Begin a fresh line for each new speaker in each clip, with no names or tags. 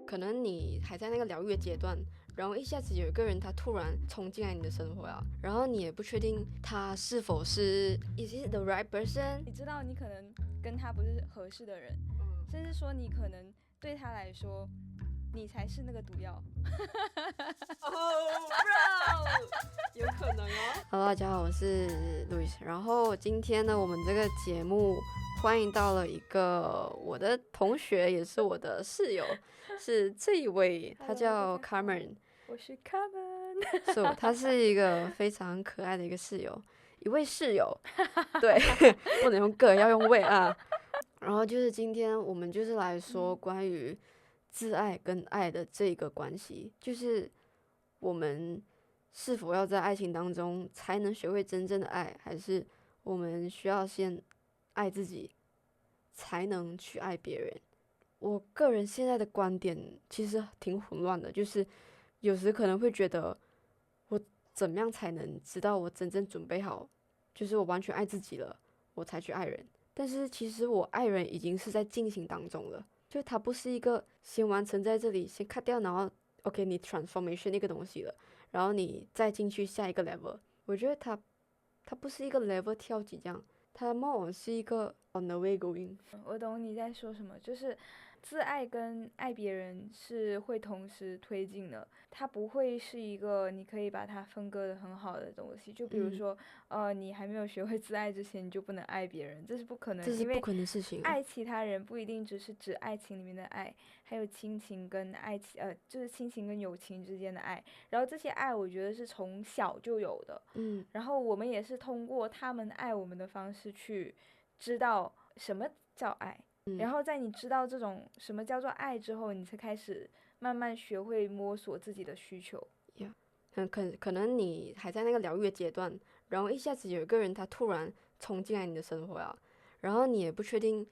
可能你还在那个疗愈的阶段，然后一下子有一个人他突然冲进来你的生活啊，然后你也不确定他是否是 is it the right person。
你知道你可能跟他不是合适的人，甚至说你可能对他来说，你才是那个毒药。
有可能哦。Hello，大家好，我是 Louis。然后今天呢，我们这个节目欢迎到了一个我的同学，也是我的室友，是这一位，他叫 Carmen。
我是 Carmen。So，
他是一个非常可爱的一个室友，一位室友。对，不能用个，要用位啊。然后就是今天我们就是来说关于自爱跟爱的这个关系，就是我们是否要在爱情当中才能学会真正的爱，还是我们需要先爱自己才能去爱别人。我个人现在的观点其实挺混乱的，就是有时可能会觉得我怎么样才能知道我真正准备好，就是我完全爱自己了，我才去爱人。但是其实我爱人已经是在进行当中了，就它不是一个先完成在这里先 cut 掉，然后 OK 你 transformation 那个东西了，然后你再进去下一个 level。我觉得它不是一个 level 跳级这样，它 more 是一个 on the way going。
我懂你在说什么，就是自爱跟爱别人是会同时推进的，它不会是一个你可以把它分割的很好的东西。就比如说，你还没有学会自爱之前，你就不能爱别人，这是不可能，因为
这是不可能的事情啊。
爱其他人不一定只是指爱情里面的爱，还有亲情跟爱情，就是亲情跟友情之间的爱。然后这些爱，我觉得是从小就有的，然后我们也是通过他们爱我们的方式去知道什么叫爱。然后在你知道这种什么叫做爱之后，你才开始慢慢学会摸索自己的需求。
可能你还在那个疗愈的阶段，然后一下子有一个人他突然冲进来你的生活啊，然后你也不确定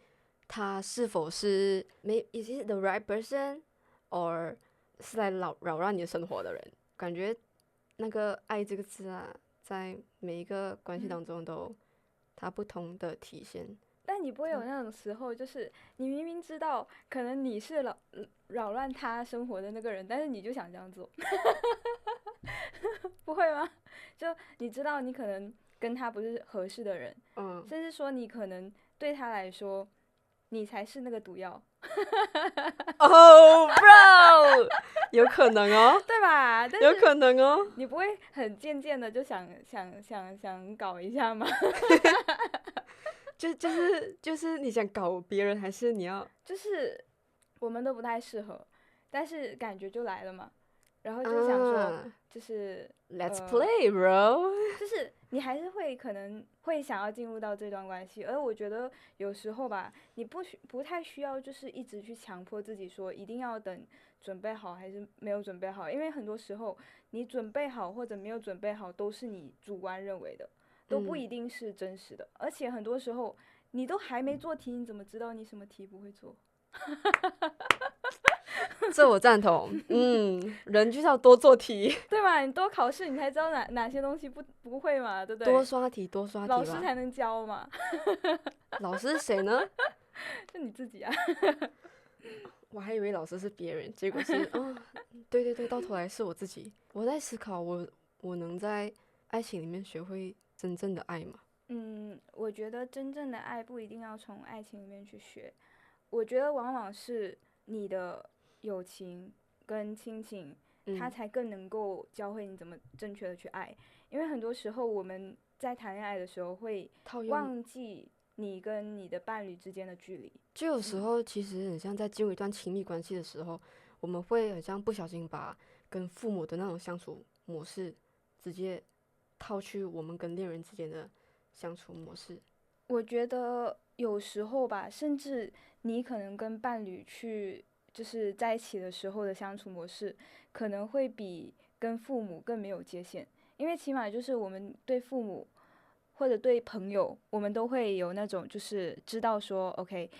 他是否是is it the right person，or 是来扰乱你的生活的人。感觉那个爱这个字啊，在每一个关系当中都有它不同的体现。
但你不会有那种时候，就是你明明知道可能你是扰乱他生活的那个人，但是你就想这样做，不会吗？就你知道你可能跟他不是合适的人，甚至说你可能对他来说，你才是那个毒药。
Oh bro， 有可能哦，
对吧？
有可能哦。
你不会很渐渐的就想搞一下吗？
就是你想搞别人，还是你要
就是我们都不太适合，但是感觉就来了嘛，然后就想说，就是
Let's play, bro。
就是你还是会可能会想要进入到这段关系，而我觉得有时候吧，你不太需要就是一直去强迫自己说一定要等准备好还是没有准备好，因为很多时候你准备好或者没有准备好都是你主观认为的，都不一定是真实的，而且很多时候你都还没做题，你怎么知道你什么题不会做？
这我赞同。人就是要多做题，
对嘛？你多考试，你才知道哪些东西不会嘛，对不对？
多刷题，多刷题吧。
老师才能教嘛。
老师是谁呢？
就你自己啊。
我还以为老师是别人，结果是对对对，到头来是我自己。我在思考我能在爱情里面学会真正的爱吗？
我觉得真正的爱不一定要从爱情里面去学，我觉得往往是你的友情跟亲情，它才更能够教会你怎么正确的去爱。因为很多时候我们在谈恋爱的时候会忘记你跟你的伴侣之间的距离。
就有时候其实很像在进入一段亲密关系的时候，我们会很像不小心把跟父母的那种相处模式直接套去我们跟恋人之间的相处模式。
我觉得有时候吧，甚至你可能跟伴侣去就是在一起的时候的相处模式，可能会比跟父母更没有界限，因为起码就是我们对父母或者对朋友，我们都会有那种就是知道说，OK，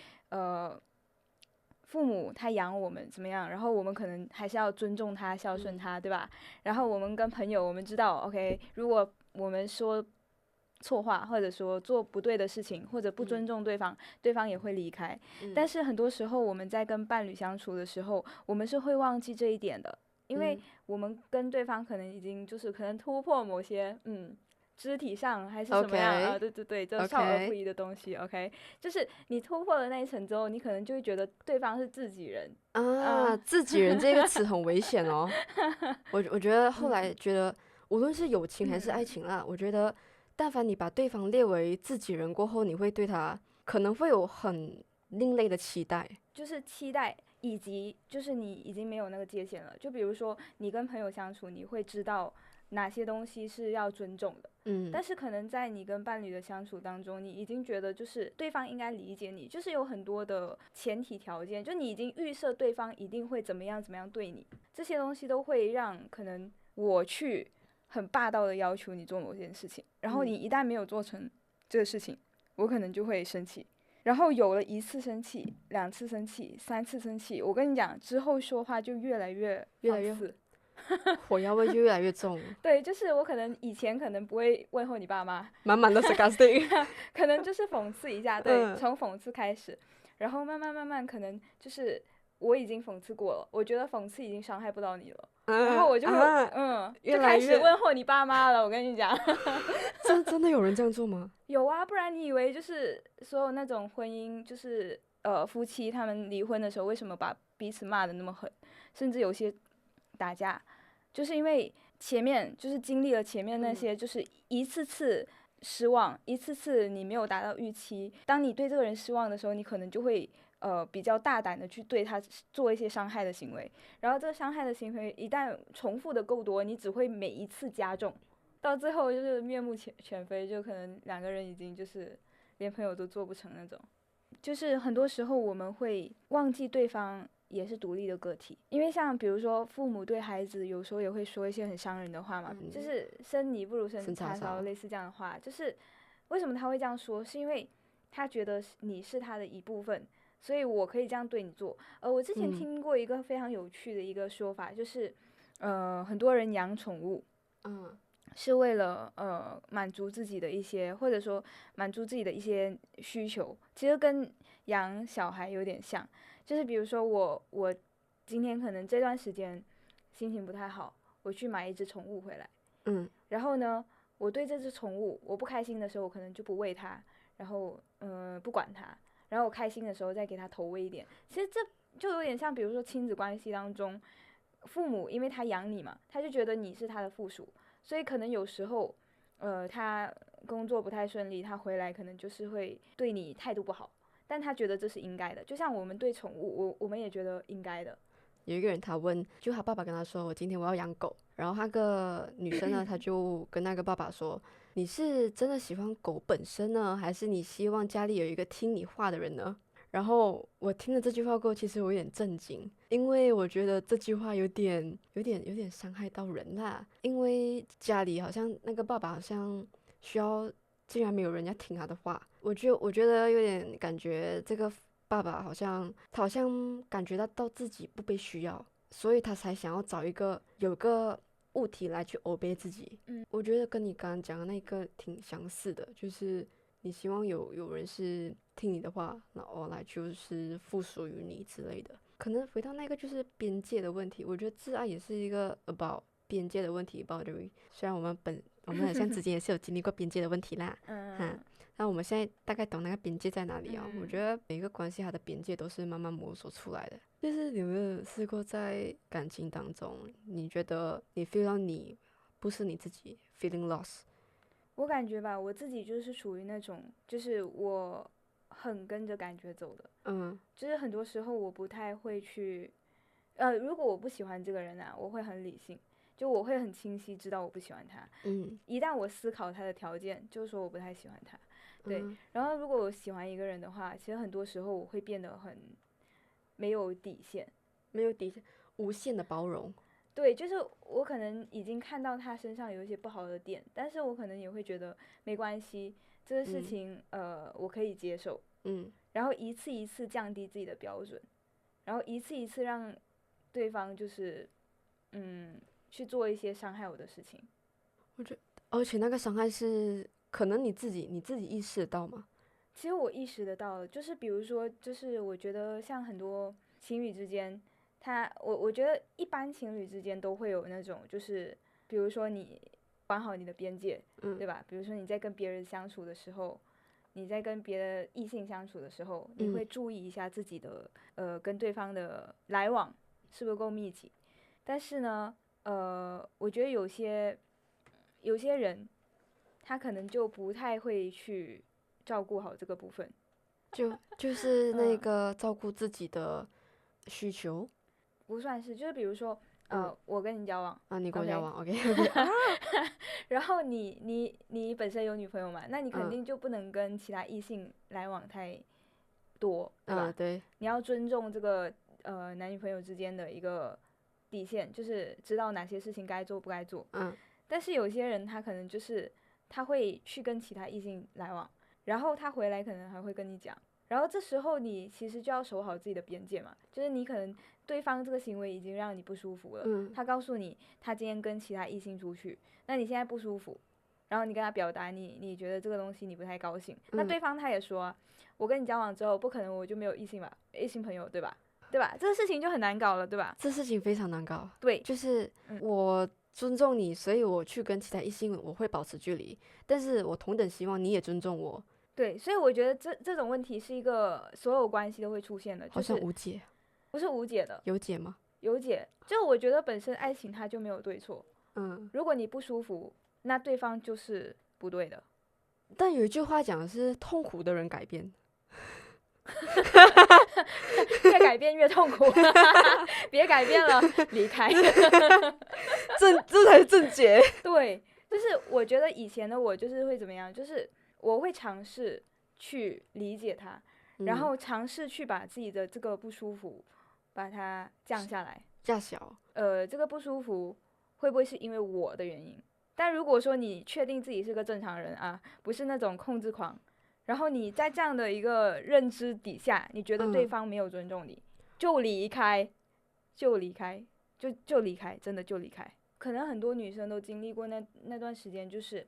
父母他养我们怎么样，然后我们可能还是要尊重他、孝顺他，对吧？然后我们跟朋友，我们知道，OK，如果我们说错话，或者说做不对的事情，或者不尊重对方，对方也会离开。但是很多时候我们在跟伴侣相处的时候，我们是会忘记这一点的，因为我们跟对方可能已经就是可能突破某些肢体上还是什么样对对对，就少儿不宜的东西。OK， 就是你突破了那一层之后，你可能就会觉得对方是自己人
自己人这个词很危险哦。我觉得后来觉得，无论是友情还是爱情啦，我觉得但凡你把对方列为自己人过后，你会对他可能会有很另类的期待，
就是期待。以及就是你已经没有那个界限了，就比如说你跟朋友相处，你会知道哪些东西是要尊重的，但是可能在你跟伴侣的相处当中，你已经觉得就是对方应该理解你，就是有很多的前提条件，就你已经预设对方一定会怎么样怎么样对你，这些东西都会让可能我去很霸道的要求你做某件事情，然后你一旦没有做成这个事情，我可能就会生气。然后有了1次生气、2次生气、3次生气，我跟你讲，之后说话就越来越
火药味就越来越重。
对，就是我可能以前可能不会问候你爸妈，
满满的 sarcastic，
可能就是讽刺一下，对，从讽刺开始，然后慢慢可能就是我已经讽刺过了，我觉得讽刺已经伤害不到你了，然后我就就开始问候你爸妈了。我跟你讲，
真的有人这样做吗？
有啊，不然你以为就是所有那种婚姻就是夫妻他们离婚的时候，为什么把彼此骂得那么狠，甚至有些打架，就是因为前面就是经历了前面那些，就是一次次失望，一次次你没有达到预期。当你对这个人失望的时候，你可能就会比较大胆的去对他做一些伤害的行为。然后这个伤害的行为一旦重复的够多，你只会每一次加重，到最后就是面目全非，就可能2个人已经就是连朋友都做不成那种。就是很多时候我们会忘记对方也是独立的个体，因为像比如说父母对孩子有时候也会说一些很伤人的话嘛，就是生你不如生叉烧，类似这样的话。就是为什么他会这样说，是因为他觉得你是他的一部分，所以我可以这样对你做。我之前听过一个非常有趣的一个说法，就是很多人养宠物是为了满足自己的一些，或者说满足自己的一些需求，其实跟养小孩有点像。就是比如说我今天可能这段时间心情不太好，我去买一只宠物回来，然后呢，我对这只宠物我不开心的时候，我可能就不喂它，然后不管它，然后我开心的时候再给它投喂一点。其实这就有点像，比如说亲子关系当中，父母因为他养你嘛，他就觉得你是他的附属，所以可能有时候他工作不太顺利，他回来可能就是会对你态度不好。但他觉得这是应该的，就像我们对宠物，我们也觉得应该的。
有一个人他问，就他爸爸跟他说，我今天我要养狗，然后那个女生呢，她就跟那个爸爸说，你是真的喜欢狗本身呢，还是你希望家里有一个听你话的人呢？然后我听了这句话过后，其实我有点震惊，因为我觉得这句话有点伤害到人啦，因为家里好像那个爸爸好像需要。竟然没有人要听他的话，我觉得有点感觉这个爸爸他好像感觉到自己不被需要，所以他才想要找有个物体来去 obey 自己。我觉得跟你刚刚讲的那个挺相似的，就是你希望有人是听你的话，然后来就是附属于你之类的。可能回到那个就是边界的问题，我觉得自爱也是一个 about 边界的问题 about the way。虽然我们好像之前也是有经历过边界的问题啦，那我们现在大概懂那个边界在哪里我觉得每个关系它的边界都是慢慢摸索出来的。就是你有没有试过在感情当中，你觉得你 feel 到你不是你自己 feeling lost？
我感觉吧，我自己就是属于那种，就是我很跟着感觉走的，就是很多时候我不太会去，如果我不喜欢这个人我会很理性。就我会很清晰知道我不喜欢他，一旦我思考他的条件，就是说我不太喜欢他，对。然后如果我喜欢一个人的话，其实很多时候我会变得很没有底线，
无限的包容。
对，就是我可能已经看到他身上有一些不好的点，但是我可能也会觉得没关系，这个事情我可以接受，然后一次一次降低自己的标准，然后一次一次让对方就是去做一些伤害我的事情。
我觉得，而且那个伤害是可能你自己意识得到吗？
其实我意识得到了，就是比如说，就是我觉得像很多情侣之间，我觉得一般情侣之间都会有那种，就是比如说你管好你的边界，对吧？比如说你在跟别人相处的时候，你在跟别的异性相处的时候，你会注意一下自己的跟对方的来往是不是够密集。但是呢，我觉得有些人他可能就不太会去照顾好这个部分。
就是那个照顾自己的需求。
不算是，就是比如说，我跟你交往
啊，你跟我交往，OK
然后你本身有女朋友嘛，那你肯定就不能跟其他异性来往太多，对吧？
对，
你要尊重这个男女朋友之间的一个底线，就是知道哪些事情该做不该做。但是有些人他可能就是他会去跟其他异性来往，然后他回来可能还会跟你讲，然后这时候你其实就要守好自己的边界嘛，就是你可能对方这个行为已经让你不舒服了，他告诉你他今天跟其他异性出去，那你现在不舒服，然后你跟他表达你觉得这个东西你不太高兴，那对方他也说啊，我跟你交往之后不可能我就没有异性朋友，对吧？对吧？这个事情就很难搞了，对吧？
这事情非常难搞。
对，
就是我尊重你，所以我去跟其他异性我会保持距离，但是我同等希望你也尊重我。
对，所以我觉得这种问题是一个所有关系都会出现的，
好像无解。
不是无解的，
有解吗？
有解，就我觉得本身爱情它就没有对错。如果你不舒服，那对方就是不对的。
但有一句话讲的是痛苦的人改变，
越改变越痛苦，别改变了，离开。
这才是正解。
对，就是我觉得以前的我就是会怎么样，就是我会尝试去理解他，然后尝试去把自己的这个不舒服把它降下来。
降小。
这个不舒服会不会是因为我的原因？但如果说你确定自己是个正常人啊，不是那种控制狂，然后你在这样的一个认知底下，你觉得对方没有尊重你，就离开，就离开，就离开，真的就离开。可能很多女生都经历过那段时间，就是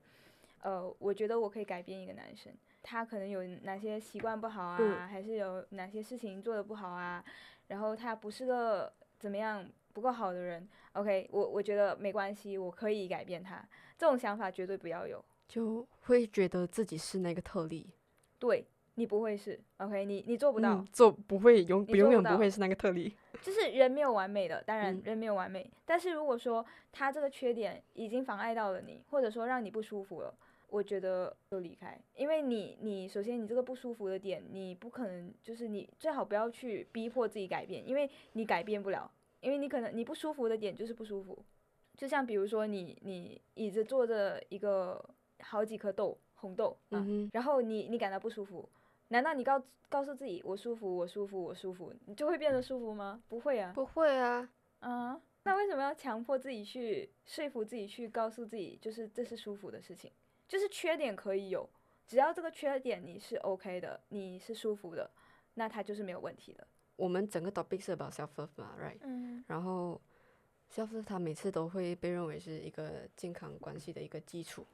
我觉得我可以改变一个男生，他可能有哪些习惯不好啊，还是有哪些事情做得不好啊，然后他不是个怎么样不够好的人 ，OK， 我觉得没关系，我可以改变他，这种想法绝对不要有，
就会觉得自己是那个特例。
对，你不会是 OK， 你做不到，
不会永远不会是那个特例。
就是人没有完美的，当然人没有完美，但是如果说他这个缺点已经妨碍到了你，或者说让你不舒服了，我觉得就离开，因为你首先你这个不舒服的点，你不可能就是你最好不要去逼迫自己改变，因为你改变不了，因为你可能你不舒服的点就是不舒服，就像比如说你椅子坐着一个好几颗红豆啊，然后你感到不舒服，难道你告诉自己我舒服我舒服我舒服，你就会变得舒服吗？不会啊，
不会啊。
那为什么要强迫自己去说服自己去告诉自己，就是这是舒服的事情？就是缺点可以有，只要这个缺点你是 OK 的，你是舒服的，那它就是没有问题的。
我们整个 topic 是 about self love 嘛 ，right？然后 self love 它每次都会被认为是一个健康关系的一个基础。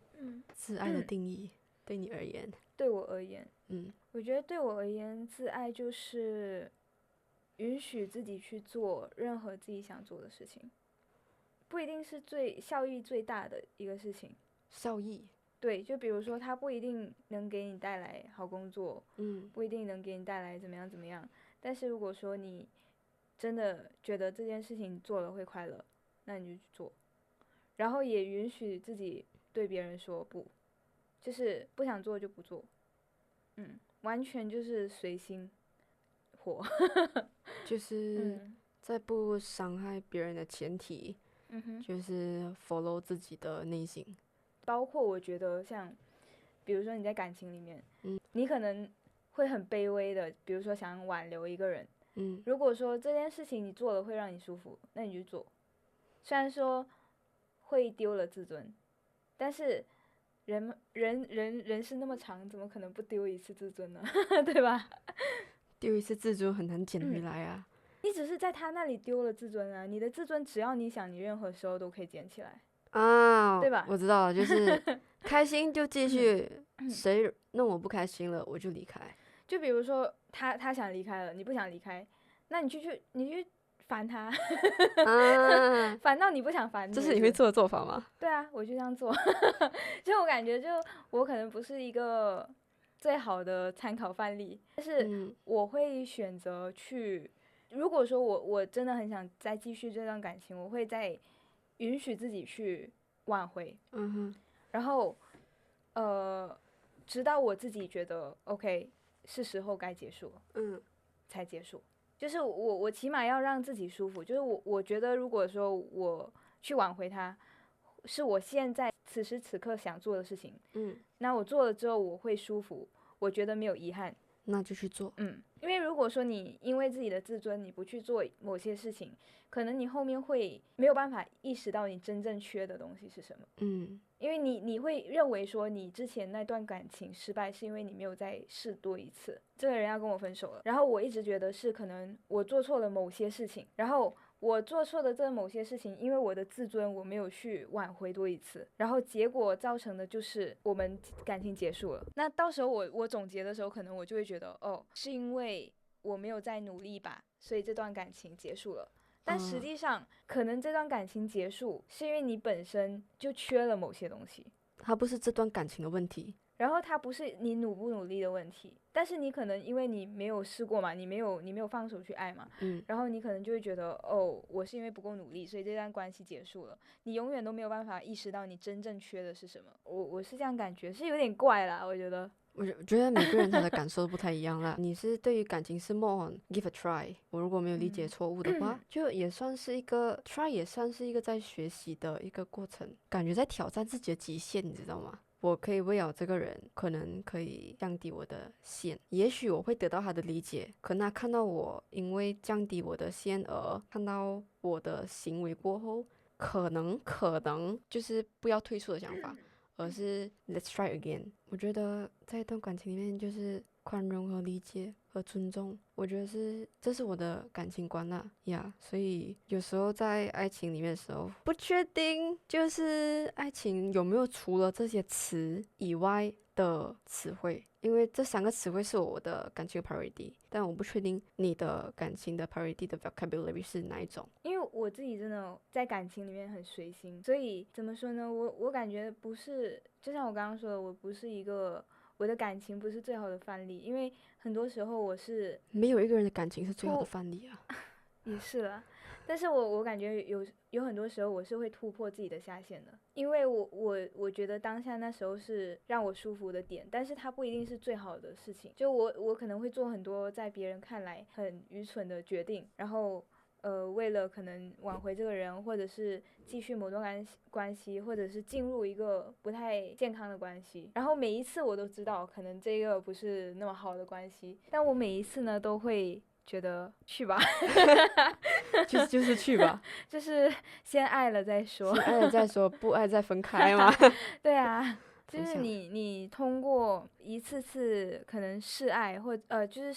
自爱的定义对你而言？
对我而言，我觉得对我而言，自爱就是允许自己去做任何自己想做的事情，不一定是效益最大的一个事情。
效益？
对，就比如说它不一定能给你带来好工作，不一定能给你带来怎么样怎么样，但是如果说你真的觉得这件事情做了会快乐，那你就去做，然后也允许自己对别人说不，就是不想做就不做，完全就是随心活，
就是在不伤害别人的前提，就是 follow 自己的内心。
包括我觉得像，比如说你在感情里面，你可能会很卑微的，比如说想挽留一个人，如果说这件事情你做了会让你舒服，那你就做，虽然说会丢了自尊，但是人是那么长，怎么可能不丢一次自尊呢？对吧？
丢一次自尊很难捡回来啊。
你只是在他那里丢了自尊啊，你的自尊只要你想，你任何时候都可以捡起来。
啊，
对吧？
我知道了，就是开心就继续，谁弄我不开心了，我就离开。
就比如说他想离开了，你不想离开，那你去烦他，
啊，
烦到你不想烦
这
为止。
是你会做的做法吗？
对啊，我就这样做。就我感觉，就我可能不是一个最好的参考范例，但是我会选择去。如果说我真的很想再继续这段感情，我会再允许自己去挽回，然后直到我自己觉得 OK 是时候该结束了，才结束。就是我起码要让自己舒服，就是我觉得如果说我去挽回他，是我现在此时此刻想做的事情，那我做了之后我会舒服，我觉得没有遗憾，
那就去做。
因为如果说你因为自己的自尊你不去做某些事情，可能你后面会没有办法意识到你真正缺的东西是什么。因为你会认为说你之前那段感情失败是因为你没有再试多一次，这个人要跟我分手了，然后我一直觉得是可能我做错了某些事情，然后我做错的这某些事情，因为我的自尊我没有去挽回多一次，然后结果造成的就是我们感情结束了。那到时候我总结的时候，可能我就会觉得哦，是因为我没有再努力吧，所以这段感情结束了。但实际上，可能这段感情结束是因为你本身就缺了某些东西，
它不是这段感情的问题，
然后它不是你努不努力的问题，但是你可能因为你没有试过嘛，你没有放手去爱嘛，然后你可能就会觉得哦，我是因为不够努力，所以这段关系结束了。你永远都没有办法意识到你真正缺的是什么。我是这样感觉，是有点怪啦，我觉得。
我觉得每个人他的感受都不太一样啦。你是对于感情是 more on give a try， 我如果没有理解错误的话，就也算是一个 try， 也算是一个在学习的一个过程，感觉在挑战自己的极限，你知道吗？我可以为了这个人，可能可以降低我的线，也许我会得到他的理解，可能他看到我因为降低我的线而看到我的行为过后，可能就是不要退出的想法。而是 let's try again。我觉得在一段感情里面，就是宽容和理解和尊重，我觉得这是我的感情观啦呀。所以有时候在爱情里面的时候，不确定就是爱情有没有除了这些词以外的词汇，因为这3个词汇是我的感情 priority， 但我不确定你的感情的 priority 的 vocabulary 是哪一种。
因为我自己真的在感情里面很随心，所以怎么说呢？我感觉不是，就像我刚刚说的，我的感情不是最好的范例，因为很多时候我是
没有一个人的感情是最好的范例啊。
也是了，但是我感觉有很多时候我是会突破自己的下限的，因为我觉得当下那时候是让我舒服的点，但是它不一定是最好的事情，就我可能会做很多在别人看来很愚蠢的决定，然后为了可能挽回这个人，或者是继续某段关系，或者是进入一个不太健康的关系，然后每一次我都知道可能这个不是那么好的关系，但我每一次呢都会觉得去吧
就是去吧，
就是先爱了再说，
先爱了再说，不爱再分开嘛。
对啊，就是你通过一次次可能试爱或就是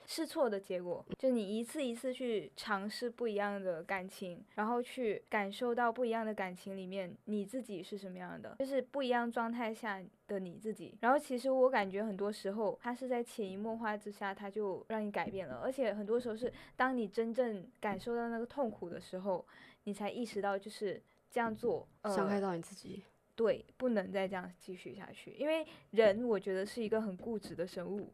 试错的结果，就你一次一次去尝试不一样的感情，然后去感受到不一样的感情里面你自己是什么样的，就是不一样状态下的你自己。然后其实我感觉很多时候它是在潜移默化之下，它就让你改变了，而且很多时候是当你真正感受到那个痛苦的时候，你才意识到就是这样做
伤害到你自己。
对，不能再这样继续下去，因为人我觉得是一个很固执的生物，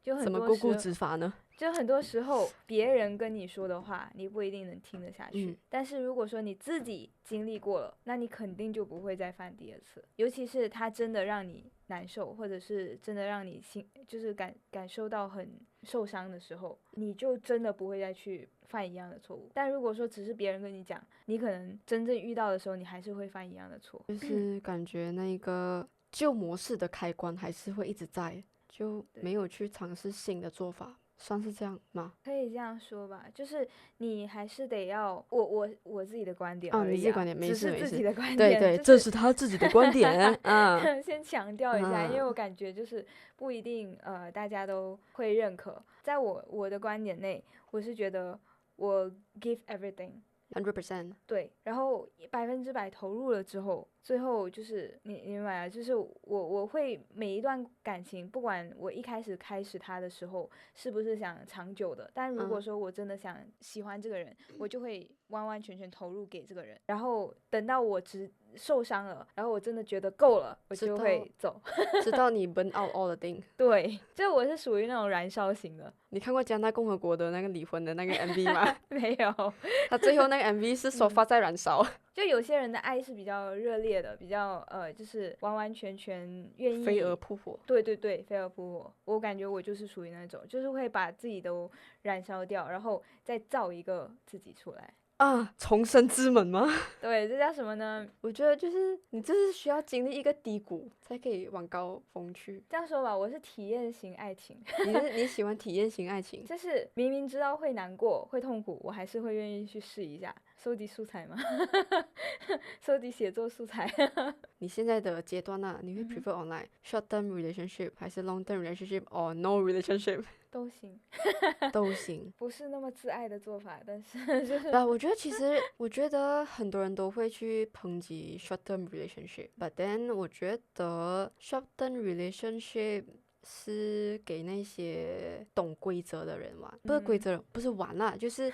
就很
怎么固执法呢？
就很多时候别人跟你说的话，你不一定能听得下去，但是如果说你自己经历过了，那你肯定就不会再犯第二次，尤其是他真的让你难受，或者是真的让你就是感受到很受伤的时候，你就真的不会再去犯一样的错误。但如果说只是别人跟你讲，你可能真正遇到的时候，你还是会犯一样的错。
就是感觉那个旧模式的开关还是会一直在，就没有去尝试新的做法，算是这样吗？
可以这样说吧，就是你还是得要我自己的观点而已
你自己观点没事
只是自己的观点，
对对，这是他自己的观点
先强调一下，因为我感觉就是不一定大家都会认可。在我的观点内，我是觉得我 give everything，
100%。
对，然后100%投入了之后，最后就是你明白了，就是我会每一段感情，不管我一开始它的时候是不是想长久的，但如果说我真的想喜欢这个人，我就会完完全全投入给这个人，然后等到我受伤了，然后我真的觉得够了，我就会走。
直到你 burn out all the thing。
对，就我是属于那种燃烧型的。
你看过加拿大共和国的那个离婚的那个 MV 吗？
没有，
他最后那个 MV 是手发在燃烧。
就有些人的爱是比较热烈的，比较就是完完全全愿意
飞蛾扑火。
对对对，飞蛾扑火。我感觉我就是属于那种，就是会把自己都燃烧掉，然后再造一个自己出来。
啊，重生之门吗？
对，这叫什么呢？
我觉得就是你就是需要经历一个低谷，才可以往高峰去。
这样说吧，我是体验型爱情。
你喜欢体验型爱情？
就是明明知道会难过、会痛苦，我还是会愿意去试一下，收集素材嘛，收集写作素材。
你现在的阶段啊，你会 prefer online short term relationship 还是 long term relationship or no relationship？
都行，
都行，
不是那么自爱的做法，但是就是。
我觉得其实，我觉得很多人都会去抨击 short term relationship，but then 我觉得 short term relationship 是给那些懂规则的人玩，不是规则，不是玩啦，就是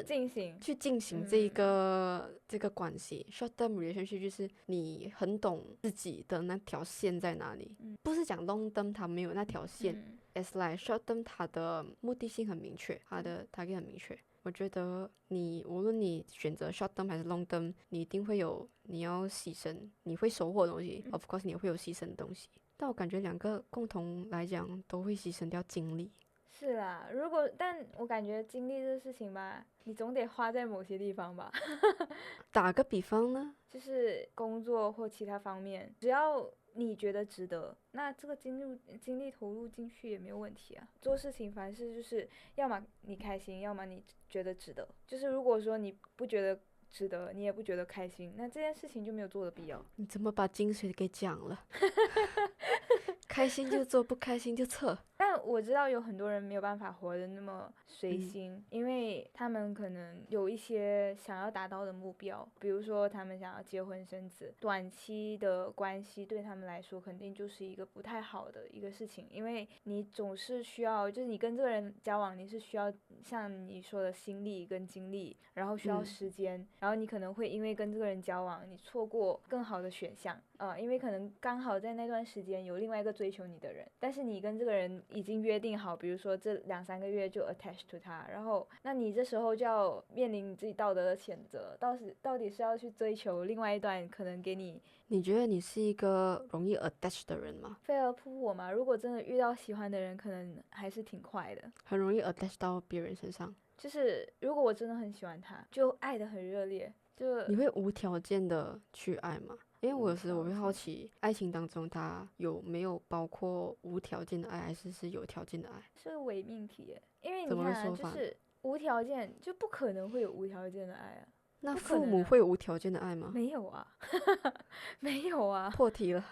进行
去进行这个关系。short term relationship 就是你很懂自己的那条线在哪里，不是讲 long term 它没有那条线。as like short term 它的目的性很明确，它的 target 很明确。我觉得无论你选择 short term 还是 long term， 你一定会有你要牺牲，你会收获的东西，of course 你也会有牺牲的东西。但我感觉两个共同来讲都会牺牲掉精力。
是啦，但我感觉精力这个事情吧，你总得花在某些地方吧。
打个比方呢，
就是工作或其他方面，只要你觉得值得，那这个精力投入进去也没有问题啊。做事情凡事就是要么你开心，要么你觉得值得。就是如果说你不觉得值得，你也不觉得开心，那这件事情就没有做的必要。
你怎么把精髓给讲了？开心就做，不开心就撤。
但我知道有很多人没有办法活得那么随心，因为他们可能有一些想要达到的目标，比如说他们想要结婚生子，短期的关系对他们来说肯定就是一个不太好的一个事情，因为你总是需要，就是你跟这个人交往，你是需要像你说的心力跟精力，然后需要时间，然后你可能会因为跟这个人交往，你错过更好的选项。因为可能刚好在那段时间有另外一个追求你的人，但是你跟这个人已经约定好，比如说这2-3个月就 attach to 他，然后那你这时候就要面临你自己道德的谴责，到底是要去追求另外一段可能给你。
你觉得你是一个容易 attach 的人吗？
飞蛾扑火嘛，如果真的遇到喜欢的人，可能还是挺快的。
很容易 attach 到别人身上。
就是如果我真的很喜欢他，就爱得很热烈，就
你会无条件的去爱吗？因为有时我会好奇，爱情当中它有没有包括无条件的爱，还是有条件的爱？
是个伪命题耶，因为你
怎么
看
说法？
就是无条件就不可能会有无条件的爱啊。
那父母会有无条件的爱吗？
没有啊，没有啊。
破题了。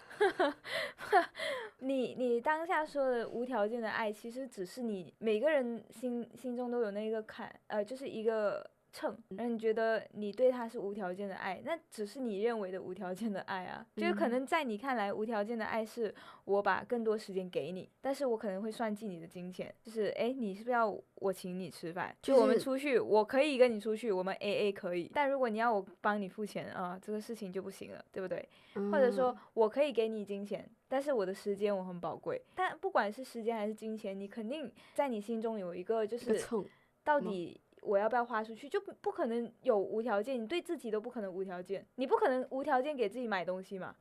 你当下说的无条件的爱，其实只是你每个人心中都有那个坎，就是一个秤，然后你觉得你对他是无条件的爱，那只是你认为的无条件的爱啊。就是可能在你看来，无条件的爱是我把更多时间给你，但是我可能会算计你的金钱，就是你是不是要我请你吃饭？就我们出去，我可以跟你出去，我们 AA 可以，但如果你要我帮你付钱啊，这个事情就不行了，对不对？或者说我可以给你金钱，但是我的时间我很宝贵。但不管是时间还是金钱，你肯定在你心中有一个就是到底我要不要花出去，就不可能有无条件，你对自己都不可能无条件，你不可能无条件给自己买东西嘛？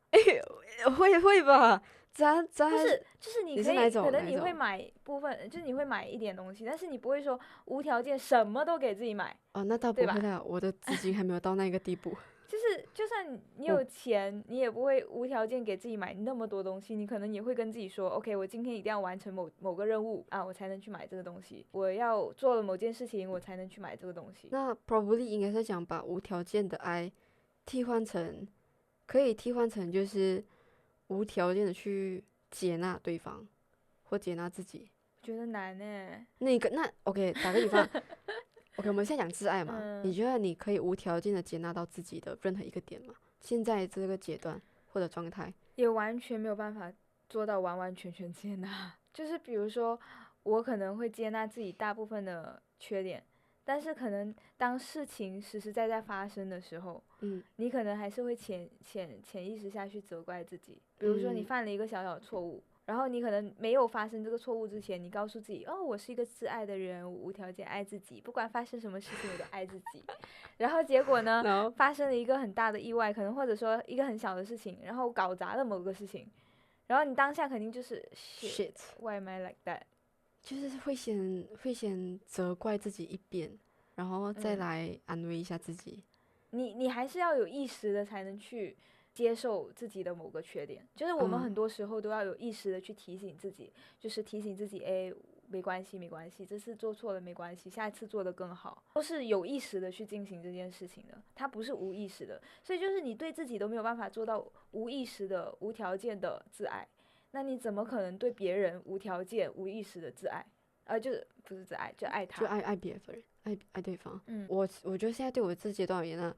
会吧？
不是，就是你可以可能你会
哪一种
买部分，就是你会买一点东西，但是你不会说无条件什么都给自己买。
哦，那倒不会啦，我的资金还没有到那个地步。
就是就算你有钱，你也不会无条件给自己买那么多东西，你可能也会跟自己说 OK 我今天一定要完成某个任务啊，我才能去买这个东西，我要做了某件事情我才能去买这个东西。
那 probably 应该是讲把无条件的爱可以替换成就是无条件的去接纳对方或接纳自己。
觉得难耶。
那 OK 打个比方 OK， 我们现在讲自爱嘛，你觉得你可以无条件的接纳到自己的任何一个点吗？现在这个阶段或者状态，
也完全没有办法做到完完全全接纳。就是比如说，我可能会接纳自己大部分的缺点，但是可能当事情实实在在发生的时候，你可能还是会潜意识下去责怪自己。比如说你犯了一个小小的错误，然后你可能没有发生这个错误之前，你告诉自己，哦，我是一个自爱的人，我无条件爱自己，不管发生什么事情我都爱自己。然后结果呢，发生了一个很大的意外，可能或者说一个很小的事情，然后搞砸了某个事情，然后你当下肯定就是 shit why am I like that，
就是会先责怪自己一遍，然后再来安慰一下自己。
你还是要有意识的才能去接受自己的某个缺点，就是我们很多时候都要有意识的去提醒自己，就是提醒自己，哎，没关系没关系，这次做错了没关系，下一次做得更好，都是有意识的去进行这件事情的，它不是无意识的。所以就是你对自己都没有办法做到无意识的无条件的自爱，那你怎么可能对别人无条件无意识的自爱？就是不是自爱，就爱他，
就爱别人，爱对方。我觉得现在对我这阶段而言呢，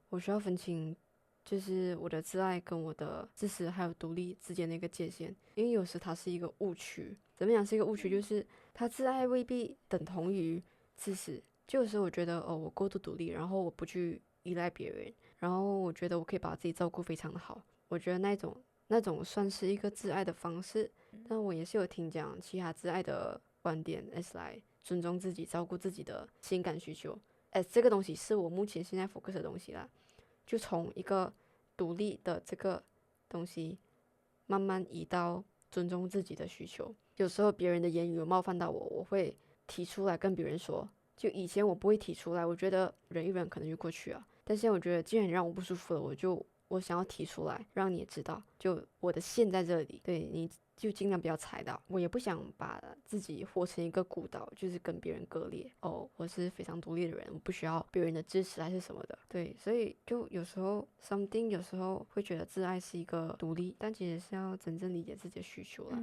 我需要分清，就是我的自爱跟我的自私还有独立之间的一个界限，因为有时它是一个误区。怎么讲是一个误区？就是他自爱未必等同于自私。就有时候我觉得我过度独立，然后我不去依赖别人，然后我觉得我可以把自己照顾非常的好，我觉得那种算是一个自爱的方式。但我也是有听讲其他自爱的观点 as 来尊重自己，照顾自己的情感需求。这个东西是我目前现在 focus 的东西啦，就从一个独立的这个东西慢慢移到尊重自己的需求。有时候别人的言语有冒犯到我，我会提出来跟别人说。就以前我不会提出来，我觉得忍一忍可能就过去了。但现在我觉得，既然你让我不舒服了，我想要提出来，让你也知道，就我的线在这里，对，你就尽量不要踩到。我也不想把自己活成一个孤岛，就是跟别人割裂。我是非常独立的人，我不需要别人的支持还是什么的。对，所以就有时候 something 有时候会觉得自爱是一个独立，但其实是要真正理解自己的需求啦。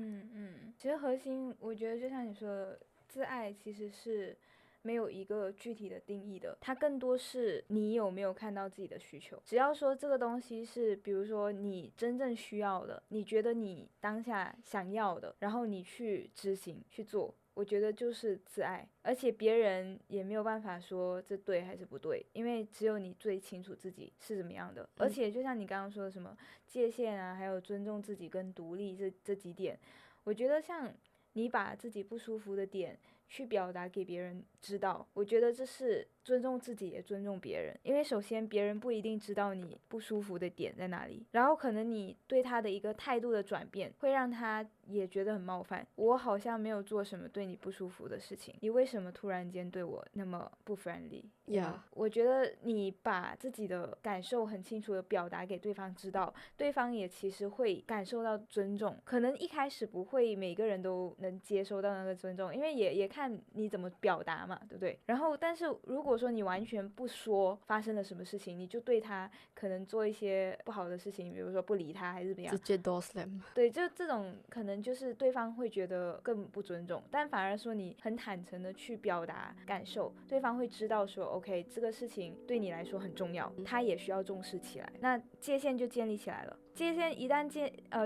其实核心我觉得就像你说的，自爱其实是没有一个具体的定义的，它更多是你有没有看到自己的需求。只要说这个东西是比如说你真正需要的，你觉得你当下想要的，然后你去执行去做，我觉得就是自爱。而且别人也没有办法说这对还是不对，因为只有你最清楚自己是怎么样的。而且就像你刚刚说的什么界限啊，还有尊重自己跟独立这几点，我觉得像你把自己不舒服的点去表达给别人知道，我觉得这是尊重自己也尊重别人。因为首先别人不一定知道你不舒服的点在哪里，然后可能你对他的一个态度的转变会让他也觉得很冒犯。我好像没有做什么对你不舒服的事情，你为什么突然间对我那么不 friendly？ 我觉得你把自己的感受很清楚的表达给对方知道，对方也其实会感受到尊重。可能一开始不会每个人都能接收到那个尊重，因为也看你怎么表达嘛，对不对？然后但是如果说你完全不说发生了什么事情，你就对他可能做一些不好的事情，比如说不理他还是怎么样，
直接 door slam。
对，就这种可能就是对方会觉得更不尊重。但反而说你很坦诚的去表达感受，对方会知道说 OK 这个事情对你来说很重要，他也需要重视起来，那界限就建立起来了。界限一旦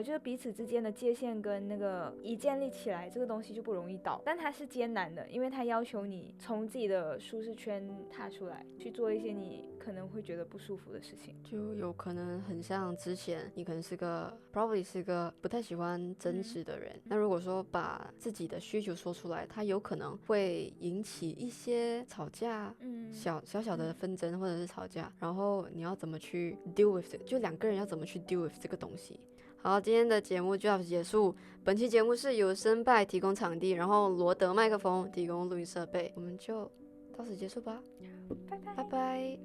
就是彼此之间的界限跟那个一建立起来，这个东西就不容易倒。但它是艰难的，因为它要求你从自己的舒适圈踏出来，去做一些你可能会觉得不舒服的事情。
就有可能很像之前你可能是个 probably 是个不太喜欢争执的人，那如果说把自己的需求说出来，它有可能会引起一些吵架，小的纷争或者是吵架，然后你要怎么去 deal with it， 就两个人要怎么去 deal with 这个东西。好，今天的节目就要结束。本期节目是由声派提供场地，然后罗德麦克风提供录音设备，我们就到此结束吧。拜拜。